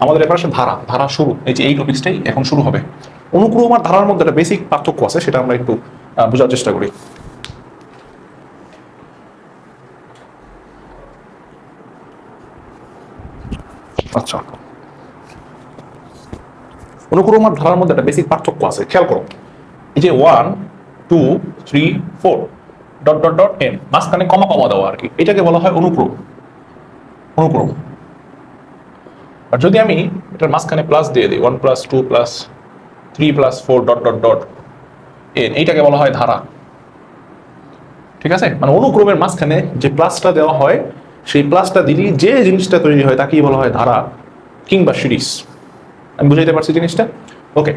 আমাদের এবার আসে ধারা, ধারা শুরু, এই যে এই টপিক্সটাই এখন শুরু হবে। অনুক্রম আর ধারার মধ্যে একটা বেসিক পার্থক্য আছে, সেটা আমরা একটু বোঝার চেষ্টা করি। আচ্ছা, অনুক্রম আর ধারার মধ্যে একটা বেসিক পার্থক্য আছে, খেয়াল করো। এই যে 1 2 3 4 ডট ডট ডট এন, মাঝখানে কমা কমা দেওয়া আর কি, এটাকে বলা হয় অনুক্রম। অনুক্রম। আর যদি আমি এটার মাঝখানে প্লাস দিয়ে দিই 1 plus 2 plus 3 plus 4 dot dot dot N, এইটাকে বলা হয় ধারা। ঠিক আছে, মানে অনুক্রমের মাঝখানে যে প্লাসটা দেওয়া হয়, সেই প্লাসটা দিলেই যে জিনিসটা তৈরি হয় তাকেই বলা হয় ধারা কিংবা সিরিজ। আমি বুঝাইতে পারছি জিনিসটা? ওকে।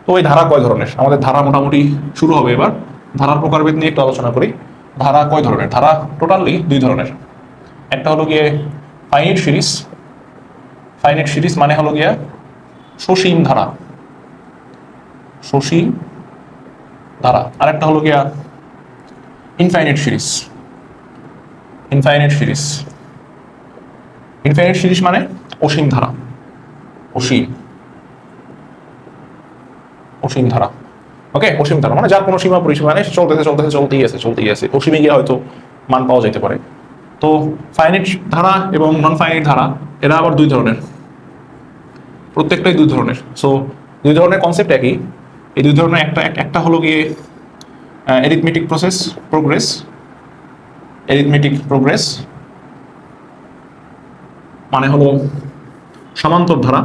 তো ওই ধারা কয় ধরনের? আমাদের ধারা মোটামুটি শুরু হবে এবার। ধারার প্রকারভেদ নিয়ে একটু আলোচনা করি। ধারা কয় ধরনের? ধারা টোটালি দুই ধরনের। একটা হলো গিয়ে ফাইনাইট সিরিজ। ফাইনাইট সিরিজ মানে হলো গিয়া সসীম ধারা, সসীম ধারা। আর একটা হলো গিয়া infinite series. Infinite series, infinite series মানে অসীম ধারা, অসীম, অসীম ধারা। ওকে, অসীম ধারা মানে যার কোনো সীমা পরিসীমা নেই, চলতেছে চলতেছে চলতেই আছে, অসীমে গিয়ে হয়তো মান পাওয়া যেতে পারে। তো ফাইনাইট ধারা এবং নন ফাইনাইট ধারা এরা আবার দুই ধরনের, প্রত্যেকটাই দুই ধরনের। সো দুই ধরনের কনসেপ্ট একই। এই দুই ধরনের একটা হলো গিয়ে arithmetic process progress, arithmetic progress মানে হলো সমান্তর ধারা।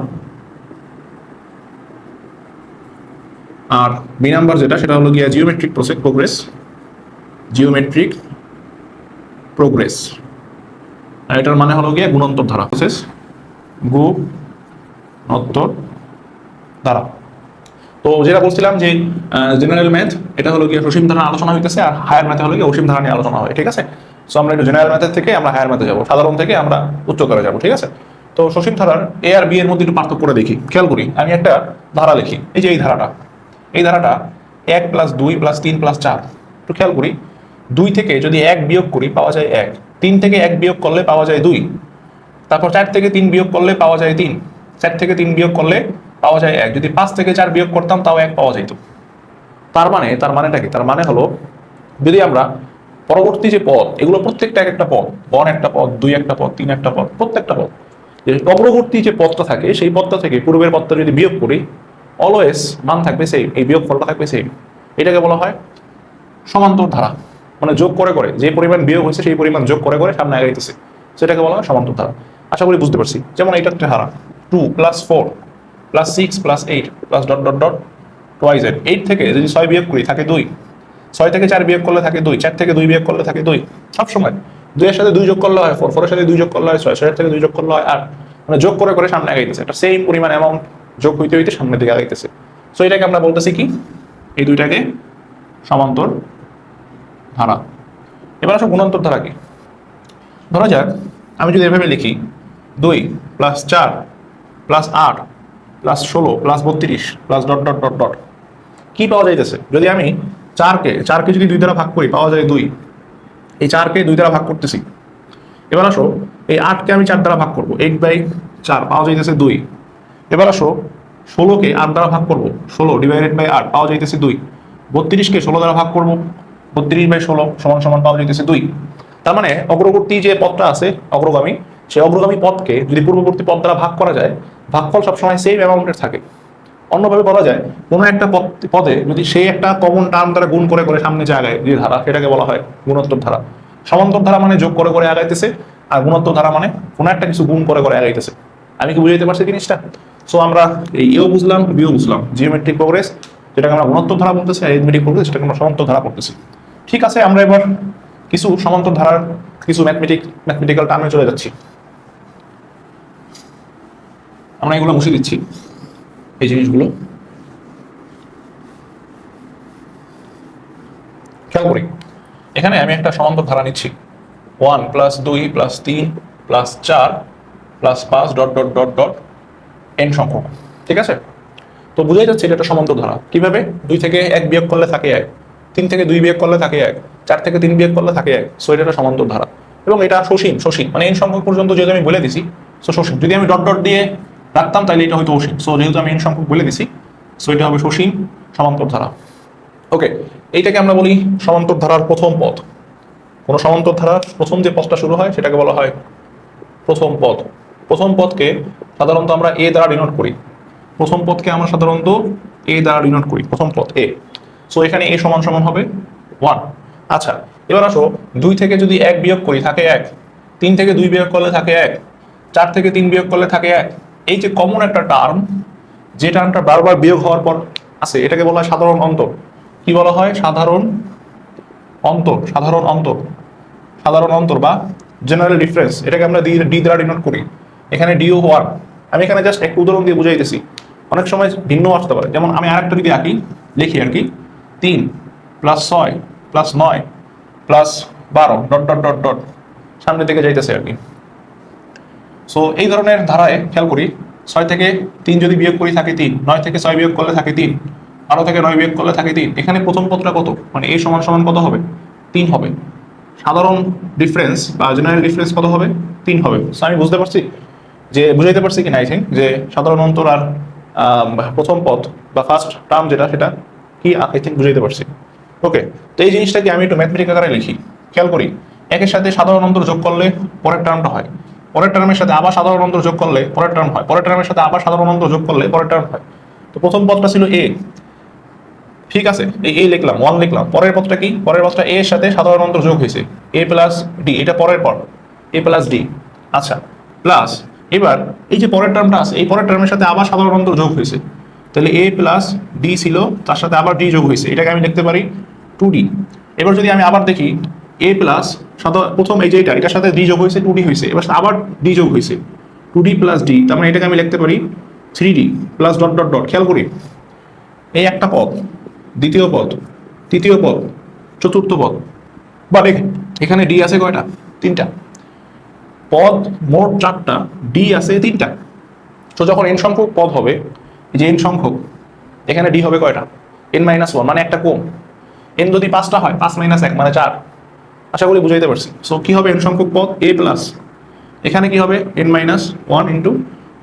আর বি নাম্বার যেটা, সেটা হলো গিয়া geometric process progress, geometric progress. আর এটার মানে হলো গিয়া গুণান্তর ধারা প্রসেস, গুণোত্তর ধারা। তো যেটা বলছিলাম যে জেনারেল ম্যাথ এটা হলো গিয়ে সসীম ধারা আলোচনা হইতেছে, আর হায়ার ম্যাথে হলো গিয়ে অসীম ধারা নিয়ে আলোচনা হয়। ঠিক আছে, সো আমরা একটু জেনারেল ম্যাথের থেকে আমরা হায়ার ম্যাথে যাবো, সাধারণ থেকে আমরা উচ্চতরে যাবো। ঠিক আছে, তো সসীম ধারার এ আর বি এর মধ্যে একটু পার্থক্য করে দেখি। খেয়াল করি, আমি একটা ধারা লিখি, এই যে এই ধারাটা, এই ধারাটা 1 প্লাস 2 প্লাস 3 প্লাস 4। একটু খেয়াল করি, 2 থেকে যদি 1 বিয়োগ করি পাওয়া যায় 1, 3 থেকে 1 বিয়োগ করলে পাওয়া যায় 2, তারপর 4 থেকে 3 বিয়োগ করলে পাওয়া যায় 3, 4 থেকে 3 বিয়োগ করলে পাওয়া যায় 1, যদি 5 থেকে 4 বিয়োগ করতাম তাও 1 পাওয়া যেত। তার মানেটা কি? তার মানে হলো যদি আমরা পরবর্তী যে পদ, এগুলো প্রত্যেকটা এক একটা পদ, 1 একটা পদ, 2 একটা পদ, 3 একটা পদ, প্রত্যেকটা পদ, যে অগ্রবর্তী যে পদটা থাকে সেই পদটা থেকে পূর্বের পদটা যদি বিয়োগ করি, অলওয়েজ মান থাকবে সেম, এই বিয়োগ ফলটা থাকবে সেম। এটাকে বলা হয় সমান্তর ধারা। মানে যোগ করে করে যে পরিমাণ বিয়োগ হয়েছে সেই পরিমাণ যোগ করে করে সামনে আগাইতেছে, সেটাকে বলা হয় সমান্তর ধারা। আশা করি বুঝতে পারছি। যেমন এইটা একটা ধারা 2 plus 4 plus 6 plus 8 plus dot dot dot টুয়াইজ এট। 8 থেকে যদি 6 বিয়োগ করি থাকে 2, 6 থেকে 4 বিয়োগ করলে থাকে 2, 4 থেকে 2 বিয়োগ করলে থাকে 2। সবসময় 2 এর সাথে 2 যোগ করলে হয় 4, 4 এর সাথে 2 যোগ করলে হয় 6, 6 এর থেকে 2 যোগ করলে হয় 8। মানে যোগ করে করে সামনে আগাইতেছে, একটা সেম পরিমাণ অ্যামাউন্ট যোগ হইতে হইতে সামনের দিকে আগাইতেছে। সো এটাকে আমরা বলতেছি কি, এই দুইটাকে সমান্তর ধারা। এবার আসো গুণান্তর ধারা কি। ধরা যাক আমি যদি এভাবে লিখি 2 plus 4 plus 8 plus 16 plus 32 plus dot dot dot dot, কি পাওয়া যাইতেছে? যদি আমি 4কে যদি 2 দ্বারা ভাগ করি পাওয়া যায় 2, এই 4কে 2 দ্বারা ভাগ করতেছি। এবার আসো এই 8কে আমি 4 দ্বারা ভাগ করবো, 8/4 পাওয়া যাইতেছে 2। এবার আসো 16কে 8 দ্বারা ভাগ করবো, 16 ডিভাইডেড বাই 8 পাওয়া যাইতেছে 2। 32কে 16 দ্বারা ভাগ করবো, 32/16 সমান সমান পাওয়া যাইতেছে 2। তার মানে অগ্রবর্তী যে পদটা আছে অগ্রগামী, সেই অগ্রগামী পদকে যদি পূর্ববর্তী পদ দ্বারা ভাগ করা যায়, ভাগফল সবসময় সেম অ্যামাউন্টের থাকে। অন্যভাবে বলা যায়, কোনো একটা পদে যদি সেই একটা কমন টার্ম দ্বারা গুণ করে করে সামনে যে আগায় যে ধারা, সেটাকে বলা হয় গুণোত্তর ধারা। সমান্তর ধারা মানে যোগ করে করে আগাইতেছে, আর গুণোত্তর ধারা মানে কোনো একটা কিছু গুণ করে করে আগাইতেছে। আমি কি বুঝাইতে পারছি জিনিসটা? সো আমরা এই এও বুঝলাম, বিও বুঝলাম। জিওমেট্রিক প্রোগ্রেস যেটাকে আমরা গুণোত্তর ধারা বলতেছি, আর অ্যারিথমেটিক প্রোগ্রেস যেটাকে আমরা সমান্তর ধারা করতেছি। ঠিক আছে, আমরা এবার কিছু সমান্তর ধারার কিছু ম্যাথমেটিক্যাল টার্মে চলে যাচ্ছি। আমরা এগুলো মুছে দিচ্ছি, এই জিনিসগুলো খেয়াল করি। এখানে আমি একটা সমান্তর ধারা নিচ্ছি 1 plus 2 plus 3 plus 4 plus 5 dot dot dot dot N সংখ্যক। ঠিক আছে, তো বোঝাই যাচ্ছে এটা একটা সমান্তর ধারা। কিভাবে? 2 থেকে 1 বিয়োগ করলে থাকে 1, 3 থেকে 2 বিয়োগ করলে থাকে 1, 4 থেকে 3 বিয়োগ করলে থাকে 1। সো এটা একটা সমান্তর ধারা এবং এটা সসীম, মানে এন সংখ্যক পর্যন্ত যেহেতু আমি বলে দিছি, সো সসীম। যদি আমি ডট ডট দিয়ে রাখতাম তাহলে এটা হয়তো অসীম। সো যেহেতু আমি n সংখ্যক বলে দিছি, সো এটা হবে সসীম সমান্তর ধারা। ওকে, এইটাকে আমরা বলি সমান্তর ধারার প্রথম পদ। কোন সমান্তর ধারার প্রথম যে পদটা শুরু হয় সেটাকে বলা হয় প্রথম পদ। প্রথম পদকে সাধারণত আমরা এ দ্বারা ডিনোট করি। প্রথম পদকে আমরা সাধারণত এ দ্বারা ডিনোট করি, প্রথম পদ এ। সো এখানে এ সমান সমান হবে 1। আচ্ছা, এবার আসো 2 থেকে যদি 1 বিয়োগ করি থাকে 1, 3 থেকে 2 বিয়োগ করলে থাকে 1, 4 থেকে 3 বিয়োগ করলে থাকে 1। এই যে কমন একটা টার্ম, যে টার্মটা বারবার বিয়োগ হওয়ার পর আছে, এটাকে বলা হয় সাধারণ অন্তর। কি বলা হয়? সাধারণ অন্তর। সাধারণ অন্তর, সাধারণ অন্তর বা জেনারেল ডিফারেন্স, এটাকে আমরা ডি দ্বারা ডিনোট করি। এখানে ডিও 1। আমি এখানে জাস্ট একটা উদাহরণ দিয়ে বুঝাইতেছি, অনেক সময় ভিন্ন আসতে পারে। যেমন আমি আরেকটা যদি আঁকি, লিখি আর কি, 3 + 6 + 9 + 12 ডট ডট ডট ডট সামনের দিকে যাইতেছে আর কি। সো এই ধরনের ধারায় খেয়াল করি, 6 থেকে 3 যদি বিয়োগ করি থাকে 3, 9 থেকে 6 বিয়োগ করলে থাকে 3, 12 থেকে 9 বিয়োগ করলে থাকে 3। এখানে প্রথম পদটা কত, মানে এ সমান সমান কত হবে? 3 হবে। সাধারণ ডিফারেন্স বা জেনারেল ডিফারেন্স কত হবে? 3 হবে। সো আমি বুঝতে পারছি যে, বুঝাইতে পারছি কিনা, আই থিঙ্ক, যে সাধারণ অন্তর আর প্রথম পদ বা ফার্স্ট টার্ম যেটা, সেটা কি আই থিঙ্ক বুঝাইতে পারছি। ওকে, তো এই জিনিসটাকে আমি একটু ম্যাথমেটিক আকারে লিখি। খেয়াল করি, একের সাথে সাধারণ অন্তর যোগ করলে পরের টার্মটা হয়, পরের টার্মের সাথে আবার সাধারণ অন্তর যোগ করলে পরের টার্ম হয়, পরের টার্মের সাথে আবার সাধারণ অন্তর যোগ করলে পরের টার্ম হয়। তো প্রথম পদটা ছিল এ, ঠিক আছে, এই এ লিখলাম, 1 লিখলাম। পরের পদটা কি? পরের পদটা এ এর সাথে সাধারণ অন্তর যোগ হয়েছে, a + d, এটা পরের পদ, a + d। আচ্ছা, প্লাস এবার এই যে পরের টার্মটা আছে, এই পরের টার্মের সাথে আবার সাধারণ অন্তর যোগ হয়েছে, তাহলে a + d ছিল, তার সাথে আবার d যোগ হয়েছে, এটাকে আমি লিখতে পারি 2d। এবার যদি আমি আবার দেখি, a প্লাস প্রথম এই যে এটার সাথে d যোগ হয়েছে, 2d হয়েছে, এবার আবার d যোগ হয়েছে, 2d + d, তার মানে এটাকে আমি লিখতে পারি 3d plus dot dot dot. খেয়াল করি, এই একটা পদ, দ্বিতীয় পদ, তৃতীয় পদ, চতুর্থ পদ, বা এখানে ডি আছে কয়টা? 3টা। পদ মোট 4টা, ডি আছে 3টা। তো যখন n সংখ্যক পদ হবে, এই যে n সংখ্যক, এখানে ডি হবে কয়টা? n-1, মানে একটা কম। n যদি 5টা হয়, 5 - 1 মানে 4। আশা করি বুঝাইতে পারছি। সো কি হবে n সংখ্যক পদ? a প্লাস, এখানে কি হবে? n-1 into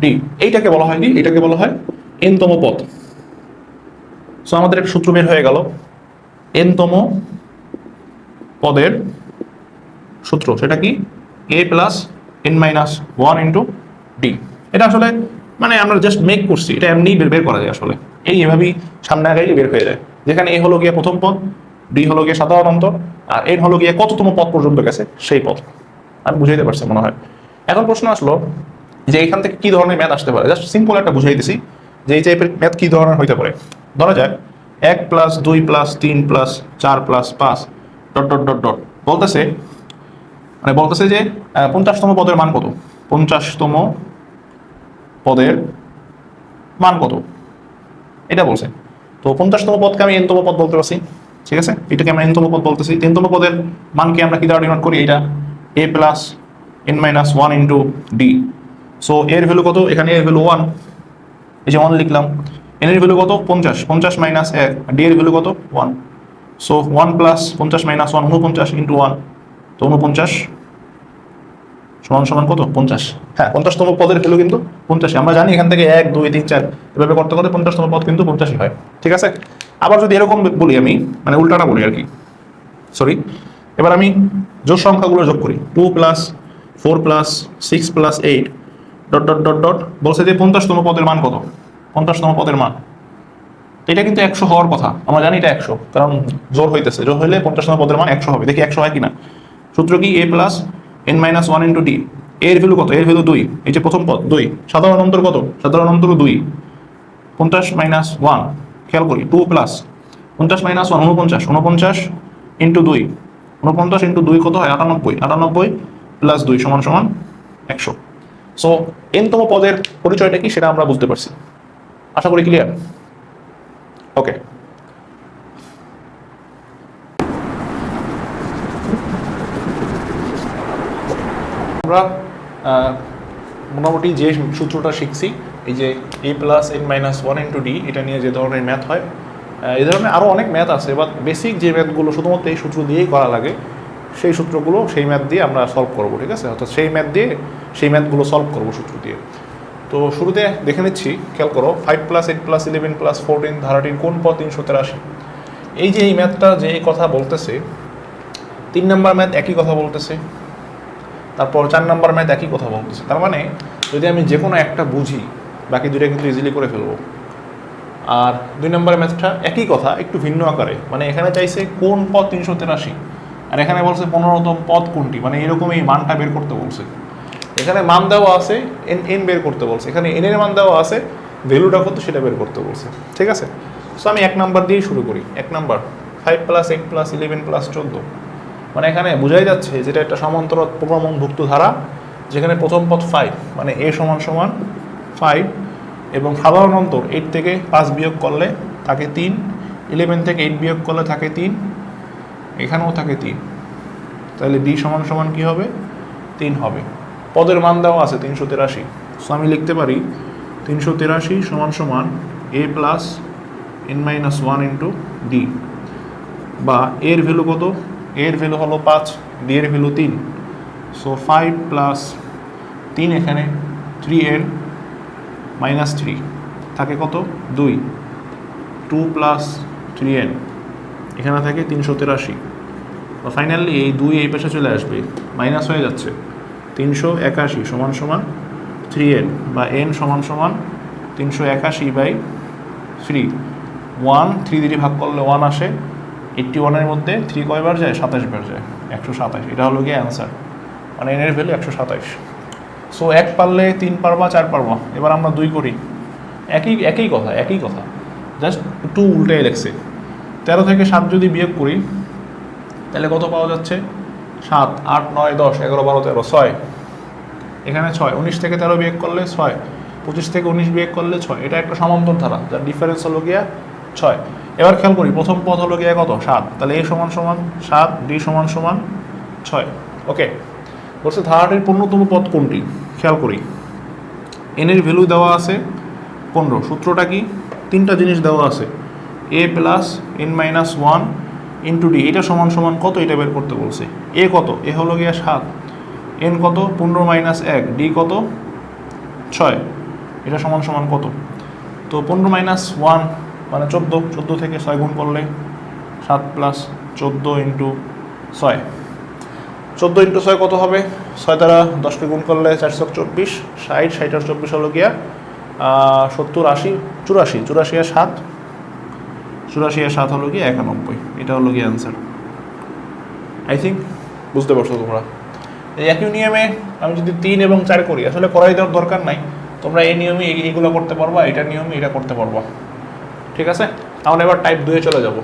D. এইটাকে বলা হয় কি? এটাকে বলা হয় n-তম পদ। সো আমাদের একটা সূত্র বের হয়ে গেল, n-তম পদের সূত্র, সেটা কি? a + n-1 into D. এটা আসলে মানে আমরা জাস্ট মেক করছি, এটা এমনি বের করা যায় আসলে। এভাবেই সামনে আগাইলে বের হয়ে যায়, যেখানে a হলো গিয়ে প্রথম পদ, ডি হলো গিয়ে সাধারণ অন্তর, আর n হলো গিয়ে কততম পদ পর্যন্ত গেছে সেই পদ। আমি বুঝাইতে পারছি মনে হয়। এখন প্রশ্ন আসলো যে এখান থেকে কি ধরনের ম্যাথ আসতে পারে। জাস্ট সিম্পল একটা বুঝাইতেছি যে এই টাইপের ম্যাথ কি ধরনের হইতে পারে। ধরা যায় 1 + 2 + 3 + 4 + 5 ডট ডট ডট ডট বলতেছে, মানে বলতেছে যে 50তম পদের মান কত? 50তম পদের মান কত, এটা বলছে। তো 50তম পদকে আমি n-তম পদ বলতে পারছি, ঠিক আছে, এটাকে আমরা n-তম পদ বলতেছি। 3তম পদের মানকে আমরা কি দ্বারা ডিনোট করি? এটা a + n-1 into D. So এর ভ্যালু কত? এখানে এর ভ্যালু 1, এই যে 1 লিখলাম। n এর ভ্যালু কত? 50, 50 - 1, ডি এর ভ্যালু কত? 1। সো 1 + 50 - 1, 49 ইন্টু 1, তো 49 সমান সমান কত? 50। হ্যাঁ, 50তম পদের ভ্যালু কিন্তু 50। আমরা জানি এখান থেকে 1 2 3 4 এভাবে করতে করতে 50তম পদ কিন্তু 50 হয়, ঠিক আছে। আবার যদি এরকম বলি আমি, মানে উল্টাটা বলি আর কি, সরি, এবার আমি জোড় সংখ্যাগুলো যোগ করি, 2 + 4 + 6 + 8 ডট ডট ডট ডট বলছে যে 50তম পদের মান কত? 50তম পদের মান, এটা কিন্তু 100 হওয়ার কথা। আমরা জানি এটা 100, কারণ জোর হইতেছে, জোর হইলে 50তম পদের মান 100 হবে। দেখি 100 হয় কিনা। সূত্র কি? a + n-1 into D. এর ভ্যালু কত? এর ভ্যালু 2, এই যে প্রথম পদ 2। সাধারণ অন্তর কত? সাধারণ অন্তর 2, 50 - 1, খেয়াল করি 2 প্লাস 50 - 1 49, 49 ইন্টু 2, 49 ইন্টু 2 কত হয়? 98, 98 প্লাস 2 সমান সমান 100। সো n-তম পদের পরিচয়টা কি সেটা আমরা বুঝতে পারছি, আশা করি ক্লিয়ার। ওকে, আমরা মোটামুটি যে সূত্রটা শিখছি, এই যে a + n-1 ইন্টু ডি, এটা নিয়ে যে ধরনের ম্যাথ হয়, এই ধরনের আরও অনেক ম্যাথ আছে, বাট বেসিক যে ম্যাথগুলো শুধুমাত্র এই সূত্র দিয়েই করা লাগে, সেই সূত্রগুলো সেই ম্যাথ দিয়ে আমরা সলভ করবো, ঠিক আছে। অর্থাৎ সেই ম্যাথগুলো সলভ করবো সূত্র দিয়ে। তো শুরুতে দেখে নিচ্ছি, খেয়াল করো 5 + 8 + 11 + 14 ধারাটির কোন পদ 383। এই যে এই ম্যাথটা যে কথা বলতেছে, 3 নম্বর ম্যাথ একই কথা বলতেছে, তারপর 4 নম্বর ম্যাথ একই কথা বলতেছে। তার মানে যদি আমি যে কোনো একটা বুঝি, বাকি দুটো কিন্তু ইজিলি করে ফেলবো। আর 2 নম্বর ম্যাথটা একই কথা, একটু ভিন্ন আকারে, মানে এখানে চাইছে কোন পদ 383, আর এখানে বলছে 15তম পদ কোনটি, মানে এরকম এই মানটা বের করতে বলছে। এখানে মান দেওয়া আছে, এন বের করতে বলছে, এখানে এন এর মান দেওয়া আছে, ভ্যালুটা কত সেটা বের করতে বলছে। ঠিক আছে, সো আমি 1 নাম্বার দিয়েই শুরু করি। 1 নাম্বার 5 + 8 + 11 + 14, মানে এখানে বোঝাই যাচ্ছে যেটা একটা সমান্তরাল প্রক্রমণভুক্ত ধারা, যেখানে প্রথম পদ 5, মানে এ সমান সমান 5, এবং সাধারণ অন্তর 8 থেকে 5 বিয়োগ করলে থাকে 3, 11 থেকে 8 বিয়োগ করলে থাকে 3, এখানেও থাকে 3, তাহলে বি সমান সমান কী হবে? 3 হবে। পদের মান দেওয়া আছে 383, সো আমি লিখতে পারি 383 সমান সমান a + n - 1 × d, বা এর ভ্যালু কত? এর ভ্যালু হলো 5, ডি এর ভ্যালু 3, সো 5 + 3, এখানে 3n - 3 থাকে কত? 2, 2 + 3n, এখানে থাকে 383। ফাইনালি এই 2 এই পাশে চলে আসবে, মাইনাস হয়ে যাচ্ছে, 381 সমান সমান 3n, বা n সমান সমান 381/3, 1 3 দিয়ে ভাগ করলে 1 আসে, 81-এর মধ্যে 3 কয়বার যায়? 27 বার যায়, 127। এটা হলো গিয়ে অ্যান্সার, মানে n এর ভ্যালু 127। সো 1 পারলে 3 পারবা, 4 পারবা। এবার আমরা 2 করি, একই কথা, জাস্ট একটু উল্টে লেখছে। 13 থেকে 7 যদি বিয়োগ করি তাহলে কত পাওয়া যাচ্ছে? 7, 8, 9, 10, 11, 12, 13, 6, এখানে 6, 19 থেকে 13 বিয়োগ করলে 6, 25 থেকে 19 বিয়োগ করলে 6। এটা একটা সমান্তর ধারা, যার ডিফারেন্স হলো গিয়া 6। এবার খেয়াল করি, প্রথম পদ হলো গিয়া কত? 7, তাহলে এ সমান সমান 7, ডি সমান সমান 6। ওকে, বলছে ধারাটির 15তম পদ কোনটি? খেয়াল করি, এন এর ভ্যালু দেওয়া আছে 15, সূত্রটা কি? 3টা জিনিস দেওয়া আছে, a + n - 1 × d, এটা সমান সমান কত? এটা বের করতে বলছে। এ কত? এ হলো গিয়া 7, n কত? 15 - 1, ডি কত? 6, এটা সমান সমান কত? তো 15 - 1 মানে 14, 14 থেকে 6 গুণ করলে 7 + 14 × 6, 14 × 6 কত হবে? 6 দ্বারা 10কে গুণ করলে 4 × 24, 60, 60 আর 24 হলো গিয়া 70, 80, 84, 84 আর 7, 84 আর 7 হলো গিয়ে 91। এটা হলো গিয়ে অ্যান্সার। আই থিঙ্ক বুঝতে পারছো তোমরা। এই একই নিয়মে আমি যদি 3 এবং 4 করি, আসলে করাই দেওয়ার দরকার নাই, তোমরা এই নিয়মে এইগুলো করতে পারবা, এটা নিয়মে এটা করতে পারবা। ঠিক আছে, তাহলে এবার টাইপ 2 এ চলে যাব।